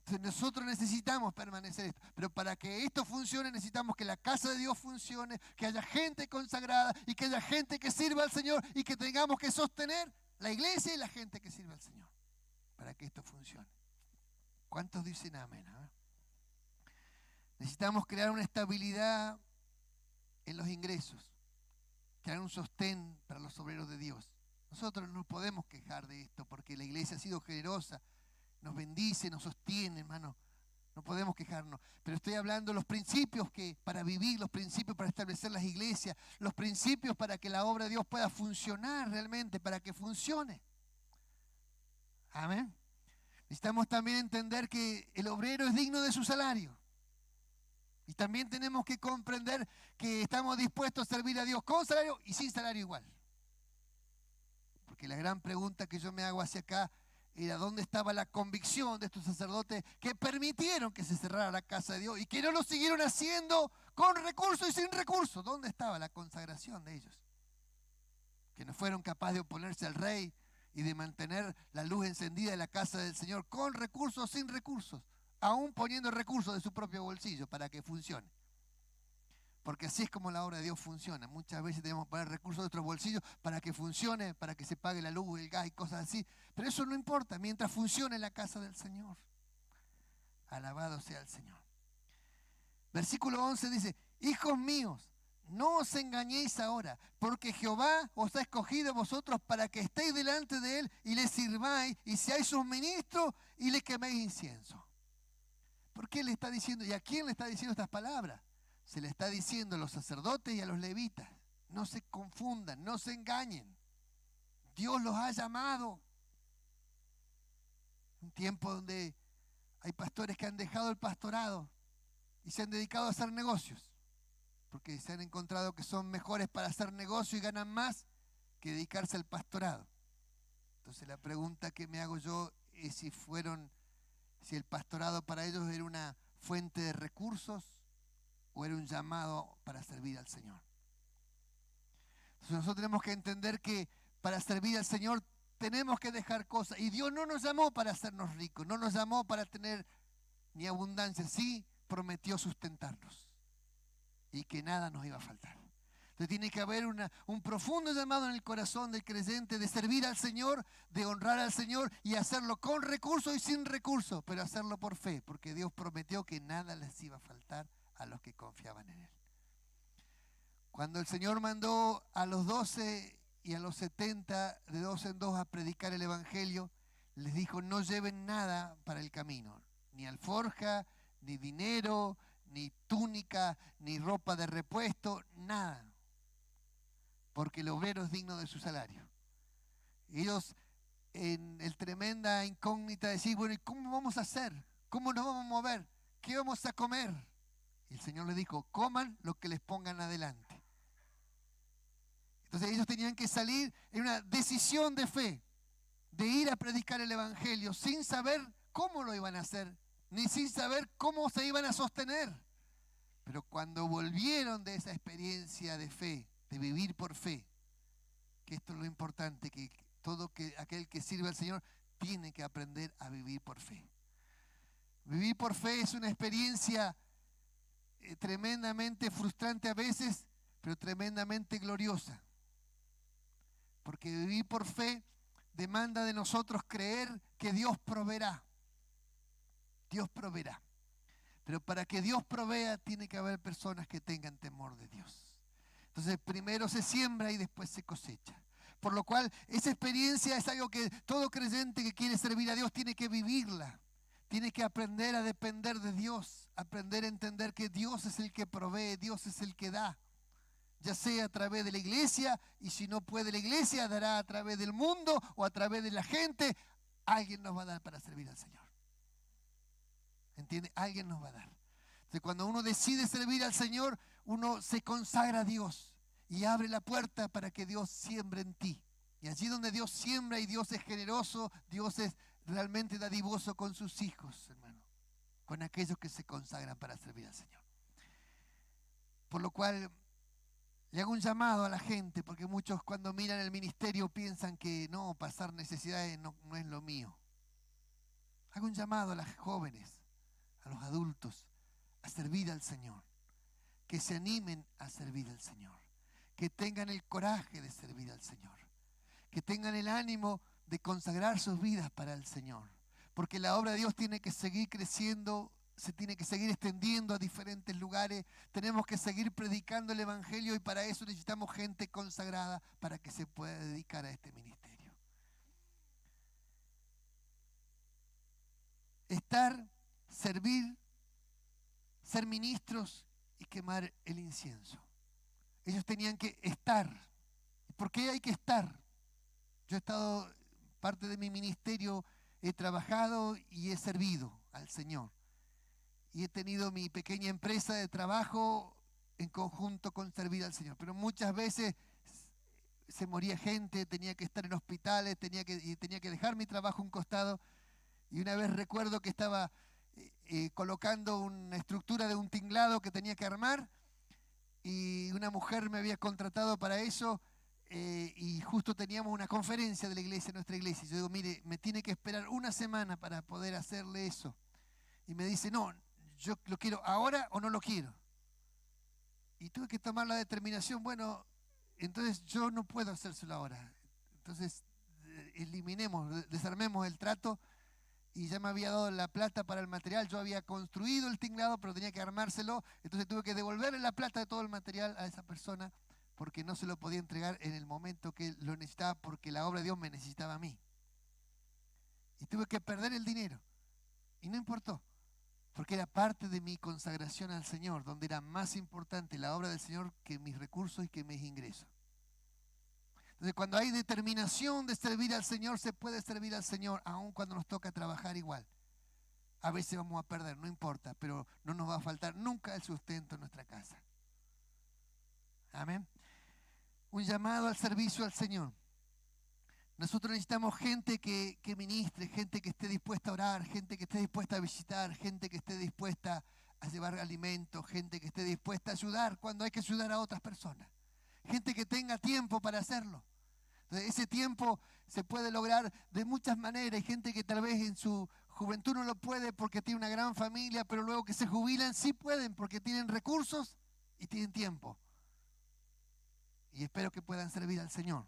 Entonces nosotros necesitamos permanecer esto, pero para que esto funcione necesitamos que la casa de Dios funcione, que haya gente consagrada y que haya gente que sirva al Señor y que tengamos que sostener la iglesia y la gente que sirve al Señor para que esto funcione. ¿Cuántos dicen amén? Necesitamos crear una estabilidad en los ingresos, crear un sostén para los obreros de Dios. Nosotros no podemos quejar de esto porque la iglesia ha sido generosa, nos bendice, nos sostiene, hermano. No podemos quejarnos, pero estoy hablando de los principios que para vivir, los principios para establecer las iglesias, los principios para que la obra de Dios pueda funcionar realmente, para que funcione. Amén. Necesitamos también entender que el obrero es digno de su salario. Y también tenemos que comprender que estamos dispuestos a servir a Dios con salario y sin salario igual. Porque la gran pregunta que yo me hago hacia acá era dónde estaba la convicción de estos sacerdotes que permitieron que se cerrara la casa de Dios y que no lo siguieron haciendo con recursos y sin recursos. ¿Dónde estaba la consagración de ellos? Que no fueron capaces de oponerse al rey y de mantener la luz encendida de la casa del Señor con recursos o sin recursos, aún poniendo recursos de su propio bolsillo para que funcione. Porque así es como la obra de Dios funciona. Muchas veces debemos poner recursos de nuestros bolsillos para que funcione, para que se pague la luz, el gas y cosas así. Pero eso no importa, mientras funcione la casa del Señor. Alabado sea el Señor. Versículo 11 dice, hijos míos, no os engañéis ahora, porque Jehová os ha escogido vosotros para que estéis delante de Él y le sirváis y seáis sus ministros y le queméis incienso. ¿Por qué le está diciendo? ¿Y a quién le está diciendo estas palabras? Se le está diciendo a los sacerdotes y a los levitas, no se confundan, no se engañen. Dios los ha llamado. Un tiempo donde hay pastores que han dejado el pastorado y se han dedicado a hacer negocios, porque se han encontrado que son mejores para hacer negocio y ganan más que dedicarse al pastorado. Entonces la pregunta que me hago yo es si el pastorado para ellos era una fuente de recursos o era un llamado para servir al Señor. Entonces nosotros tenemos que entender que para servir al Señor tenemos que dejar cosas. Y Dios no nos llamó para hacernos ricos, no nos llamó para tener ni abundancia. Sí prometió sustentarnos y que nada nos iba a faltar. Entonces tiene que haber un profundo llamado en el corazón del creyente de servir al Señor, de honrar al Señor y hacerlo con recursos y sin recursos, pero hacerlo por fe, porque Dios prometió que nada les iba a faltar a los que confiaban en Él. Cuando el Señor mandó a los 12 y a los 70 de 2 en 2 a predicar el Evangelio, les dijo: no lleven nada para el camino, ni alforja, ni dinero, ni túnica, ni ropa de repuesto, nada, porque el obrero es digno de su salario. Ellos, en el tremenda incógnita de decir: bueno, ¿y cómo vamos a hacer? ¿Cómo nos vamos a mover? ¿Qué vamos a comer? Y el Señor les dijo: coman lo que les pongan adelante. Entonces ellos tenían que salir en una decisión de fe, de ir a predicar el Evangelio sin saber cómo lo iban a hacer, ni sin saber cómo se iban a sostener. Pero cuando volvieron de esa experiencia de fe, de vivir por fe, que esto es lo importante, que aquel que sirve al Señor tiene que aprender a vivir por fe. Vivir por fe es una experiencia tremendamente frustrante a veces, pero tremendamente gloriosa. Porque vivir por fe demanda de nosotros creer que Dios proveerá. Dios proveerá. Pero para que Dios provea tiene que haber personas que tengan temor de Dios. Entonces primero se siembra y después se cosecha. Por lo cual esa experiencia es algo que todo creyente que quiere servir a Dios tiene que vivirla. Tiene que aprender a depender de Dios, aprender a entender que Dios es el que provee, Dios es el que da. Ya sea a través de la iglesia, y si no puede la iglesia, dará a través del mundo o a través de la gente. Alguien nos va a dar para servir al Señor. ¿Entiende? Alguien nos va a dar. Entonces, cuando uno decide servir al Señor, uno se consagra a Dios y abre la puerta para que Dios siembre en ti. Y allí donde Dios siembra y Dios es generoso, Dios es realmente dadivoso con sus hijos, hermano, con aquellos que se consagran para servir al Señor. Por lo cual le hago un llamado a la gente, porque muchos cuando miran el ministerio piensan que no, pasar necesidades no es lo mío. Hago un llamado a las jóvenes, a los adultos, a servir al Señor. Que se animen a servir al Señor. Que tengan el coraje de servir al Señor. Que tengan el ánimo de consagrar sus vidas para el Señor. Porque la obra de Dios tiene que seguir creciendo, se tiene que seguir extendiendo a diferentes lugares. Tenemos que seguir predicando el Evangelio y para eso necesitamos gente consagrada para que se pueda dedicar a este ministerio. Estar, servir, ser ministros y quemar el incienso. Ellos tenían que estar. ¿Por qué hay que estar? Yo he estado, parte de mi ministerio, he trabajado y he servido al Señor. Y he tenido mi pequeña empresa de trabajo en conjunto con servir al Señor. Pero muchas veces se moría gente, tenía que estar en hospitales, tenía que dejar mi trabajo a un costado. Y una vez recuerdo que estaba colocando una estructura de un tinglado que tenía que armar y una mujer me había contratado para eso y justo teníamos una conferencia de la iglesia, nuestra iglesia. Y yo digo: mire, me tiene que esperar una semana para poder hacerle eso. Y me dice: no, yo lo quiero ahora o no lo quiero. Y tuve que tomar la determinación: bueno, entonces yo no puedo hacérselo ahora. Entonces desarmemos el trato. Y ya me había dado la plata para el material. Yo había construido el tinglado, pero tenía que armárselo. Entonces tuve que devolverle la plata de todo el material a esa persona porque no se lo podía entregar en el momento que lo necesitaba, porque la obra de Dios me necesitaba a mí. Y tuve que perder el dinero. Y no importó, porque era parte de mi consagración al Señor, donde era más importante la obra del Señor que mis recursos y que mis ingresos. Entonces, cuando hay determinación de servir al Señor, se puede servir al Señor, aun cuando nos toca trabajar igual. A veces vamos a perder, no importa, pero no nos va a faltar nunca el sustento en nuestra casa. Amén. Un llamado al servicio al Señor. Nosotros necesitamos gente que ministre, gente que esté dispuesta a orar, gente que esté dispuesta a visitar, gente que esté dispuesta a llevar alimentos, gente que esté dispuesta a ayudar cuando hay que ayudar a otras personas. Gente que tenga tiempo para hacerlo. Entonces, ese tiempo se puede lograr de muchas maneras. Hay gente que tal vez en su juventud no lo puede porque tiene una gran familia, pero luego que se jubilan sí pueden porque tienen recursos y tienen tiempo. y espero que puedan servir al Señor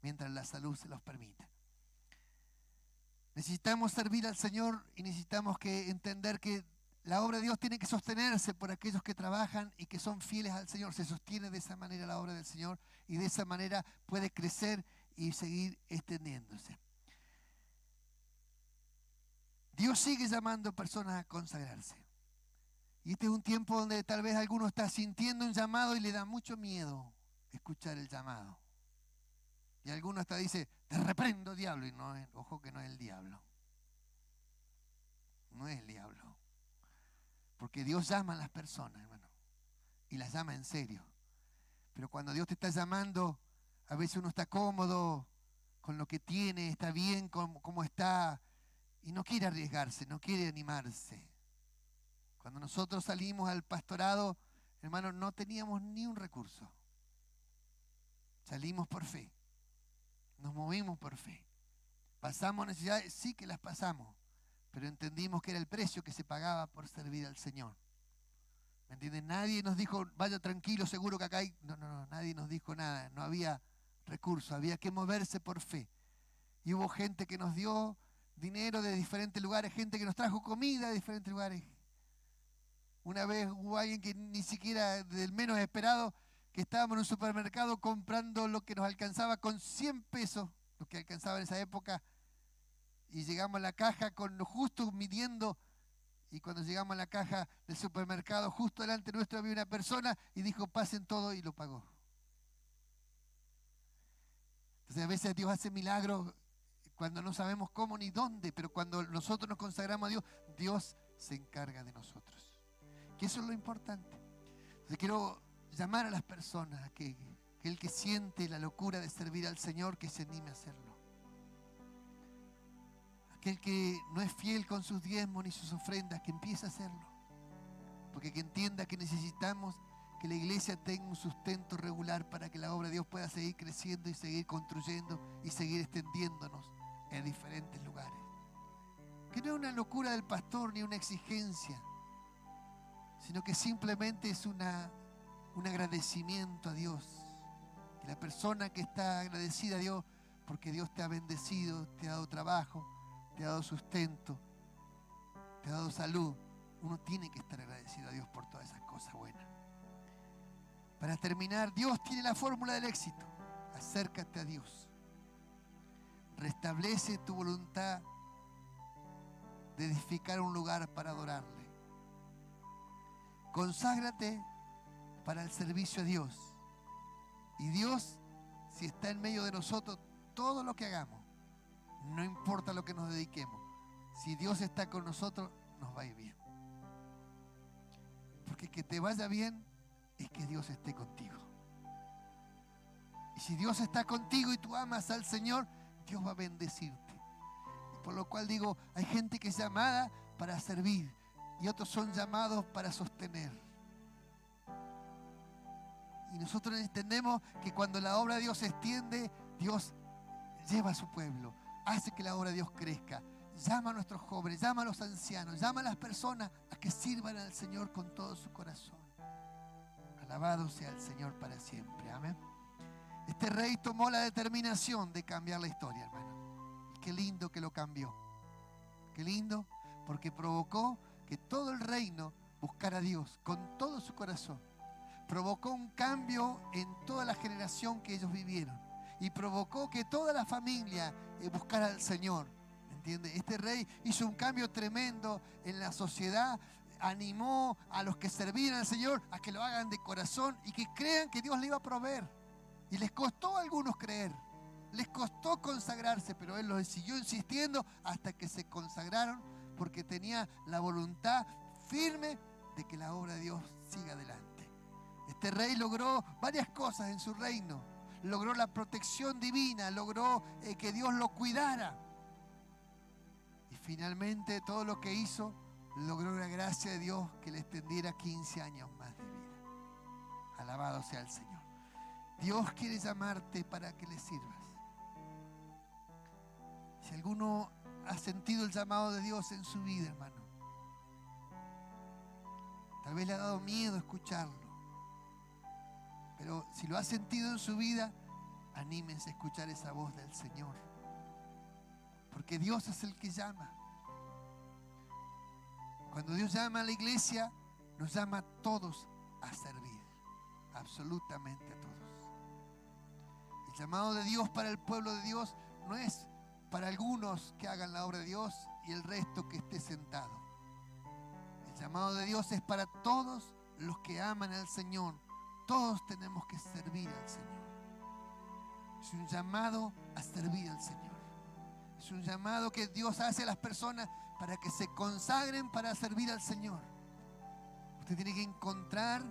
mientras la salud se los permita. Necesitamos servir al Señor y necesitamos entender que la obra de Dios tiene que sostenerse por aquellos que trabajan y que son fieles al Señor. Se sostiene de esa manera la obra del Señor y de esa manera puede crecer y seguir extendiéndose. Dios sigue llamando a personas a consagrarse. Y este es un tiempo donde tal vez alguno está sintiendo un llamado y le da mucho miedo escuchar el llamado. Y alguno hasta dice, te reprendo, diablo. Y no, ojo que no es el diablo. No es el diablo. Porque Dios llama a las personas, hermano. Y las llama en serio. Pero cuando Dios te está llamando, a veces uno está cómodo con lo que tiene, está bien como está. Y no quiere arriesgarse, no quiere animarse. Cuando nosotros salimos al pastorado, hermano, no teníamos ni un recurso. Salimos por fe. Nos movimos por fe. ¿Pasamos necesidades? Sí que las pasamos. Pero entendimos que era el precio que se pagaba por servir al Señor. ¿Me entienden? Nadie nos dijo, vaya tranquilo, seguro que acá hay... No, nadie nos dijo nada. No había recursos, había que moverse por fe. Y hubo gente que nos dio dinero de diferentes lugares, gente que nos trajo comida de diferentes lugares. Una vez hubo alguien que ni siquiera del menos esperado, que estábamos en un supermercado comprando lo que nos alcanzaba con 100 pesos, lo que alcanzaba en esa época, y llegamos a la caja con lo justo midiendo, y cuando llegamos a la caja del supermercado, justo delante nuestro había una persona y dijo, pasen todo, y lo pagó. Entonces a veces Dios hace milagros cuando no sabemos cómo ni dónde, pero cuando nosotros nos consagramos a Dios, Dios se encarga de nosotros. Que eso es lo importante. Entonces quiero llamar a las personas a que el que siente la locura de servir al Señor, que se anime a hacerlo. Aquel que no es fiel con sus diezmos ni sus ofrendas, que empiece a hacerlo. Porque que entienda que necesitamos que la iglesia tenga un sustento regular para que la obra de Dios pueda seguir creciendo y seguir construyendo y seguir extendiéndonos en diferentes lugares. Que no es una locura del pastor ni una exigencia, sino que simplemente es un agradecimiento a Dios. Que la persona que está agradecida a Dios porque Dios te ha bendecido, te ha dado trabajo, te ha dado sustento, te ha dado salud, uno tiene que estar agradecido a Dios por todas esas cosas buenas. Para terminar, Dios tiene la fórmula del éxito. Acércate a Dios. Restablece tu voluntad de edificar un lugar para adorarle. Conságrate para el servicio a Dios. Y Dios, si está en medio de nosotros, todo lo que hagamos, no importa lo que nos dediquemos, si Dios está con nosotros, nos va a ir bien. Porque que te vaya bien es que Dios esté contigo. Y si Dios está contigo y tú amas al Señor, Dios va a bendecirte. Y por lo cual digo, hay gente que es llamada para servir y otros son llamados para sostener. Y nosotros entendemos que cuando la obra de Dios se extiende, Dios lleva a su pueblo, hace que la obra de Dios crezca. Llama a nuestros jóvenes, llama a los ancianos, llama a las personas a que sirvan al Señor con todo su corazón. Alabado sea el Señor para siempre. Amén. Este rey tomó la determinación de cambiar la historia, hermano. Y qué lindo que lo cambió. Qué lindo, porque provocó que todo el reino buscara a Dios con todo su corazón. Provocó un cambio en toda la generación que ellos vivieron. Y provocó que toda la familia buscara al Señor. ¿Entiende? Este rey hizo un cambio tremendo en la sociedad. Animó a los que servían al Señor a que lo hagan de corazón y que crean que Dios le iba a proveer. Y les costó a algunos creer. Les costó consagrarse, pero él los siguió insistiendo hasta que se consagraron porque tenía la voluntad firme de que la obra de Dios siga adelante. Este rey logró varias cosas en su reino. Logró la protección divina, logró que Dios lo cuidara. Y finalmente todo lo que hizo, logró la gracia de Dios que le extendiera 15 años más de vida. Alabado sea el Señor. Dios quiere llamarte para que le sirvas. Si alguno ha sentido el llamado de Dios en su vida, hermano, tal vez le ha dado miedo escucharlo. Pero si lo ha sentido en su vida, anímense a escuchar esa voz del Señor. Porque Dios es el que llama. Cuando Dios llama a la iglesia, nos llama a todos a servir. Absolutamente a todos. El llamado de Dios para el pueblo de Dios no es para algunos que hagan la obra de Dios y el resto que esté sentado. El llamado de Dios es para todos los que aman al Señor. Todos tenemos que servir al Señor. Es un llamado a servir al Señor. Es un llamado que Dios hace a las personas para que se consagren para servir al Señor. Usted tiene que encontrar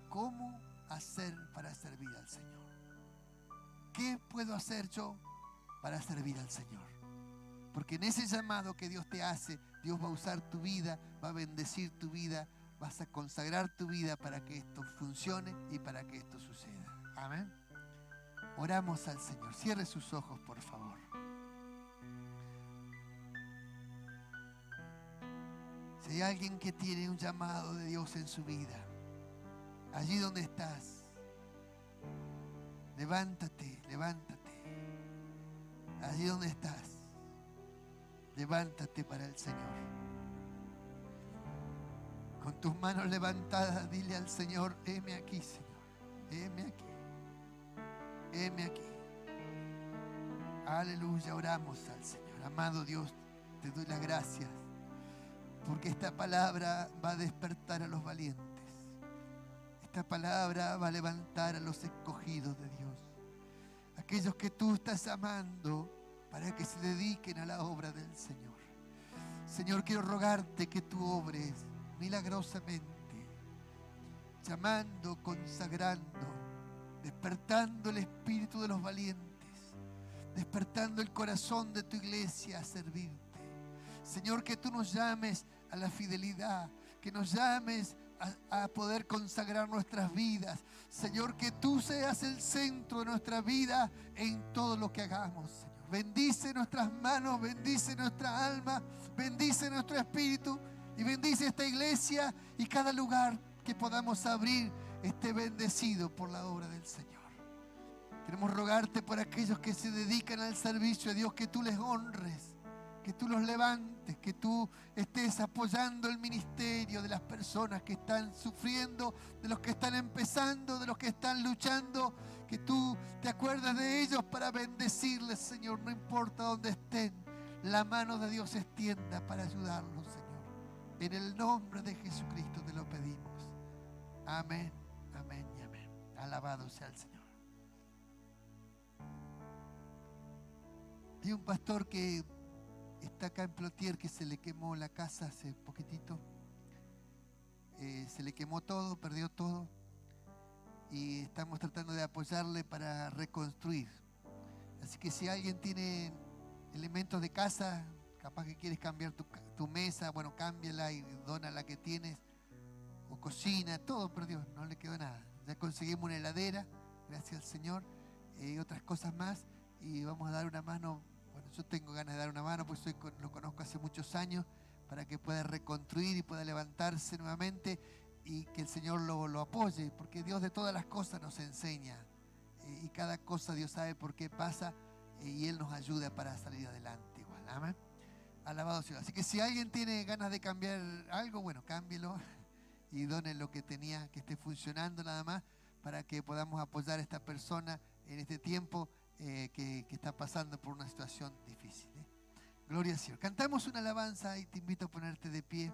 cómo hacer para servir al Señor. ¿Qué puedo hacer yo para servir al Señor? Porque en ese llamado que Dios te hace, Dios va a usar tu vida, va a bendecir tu vida, vas a consagrar tu vida para que esto funcione y para que esto suceda. Amén. Oramos al Señor. Cierre sus ojos, por favor. Si hay alguien que tiene un llamado de Dios en su vida, allí donde estás, levántate, levántate. Allí donde estás, levántate para el Señor. Con tus manos levantadas, dile al Señor: heme aquí, Señor. Heme aquí. Heme aquí. Aleluya, oramos al Señor. Amado Dios, te doy las gracias porque esta palabra va a despertar a los valientes. Esta palabra va a levantar a los escogidos de Dios. Aquellos que tú estás amando para que se dediquen a la obra del Señor. Señor, quiero rogarte que tú obres milagrosamente, llamando, consagrando, despertando el espíritu de los valientes, despertando el corazón de tu iglesia a servirte. Señor, que tú nos llames a la fidelidad, que nos llames a poder consagrar nuestras vidas. Señor, que tú seas el centro de nuestra vida en todo lo que hagamos, Señor. Bendice nuestras manos, bendice nuestra alma, bendice nuestro espíritu y bendice esta iglesia y cada lugar que podamos abrir esté bendecido por la obra del Señor. Queremos rogarte por aquellos que se dedican al servicio de Dios, que tú les honres, que tú los levantes, que tú estés apoyando el ministerio de las personas que están sufriendo, de los que están empezando, de los que están luchando, que tú te acuerdas de ellos para bendecirles, Señor, no importa dónde estén, la mano de Dios se extienda para ayudarlos, Señor. En el nombre de Jesucristo te lo pedimos. Amén, amén y amén. Alabado sea el Señor. Hay un pastor que está acá en Plotier que se le quemó la casa hace poquitito. Se le quemó todo, perdió todo. Y estamos tratando de apoyarle para reconstruir. Así que si alguien tiene elementos de casa, capaz que quieres cambiar tu mesa, bueno, cámbiala y dona la que tienes. O cocina, todo perdió, no le quedó nada. Ya conseguimos una heladera, gracias al Señor, y otras cosas más. Y vamos a dar una mano. Bueno, yo tengo ganas de dar una mano, pues lo conozco hace muchos años, para que pueda reconstruir y pueda levantarse nuevamente y que el Señor lo apoye, porque Dios de todas las cosas nos enseña y cada cosa Dios sabe por qué pasa y Él nos ayuda para salir adelante igual. Amén. Alabado sea. Así que si alguien tiene ganas de cambiar algo, bueno, cámbielo y done lo que tenía, que esté funcionando nada más, para que podamos apoyar a esta persona en este tiempo que está pasando por una situación difícil. Gloria al Señor. Cantamos una alabanza y te invito a ponerte de pie.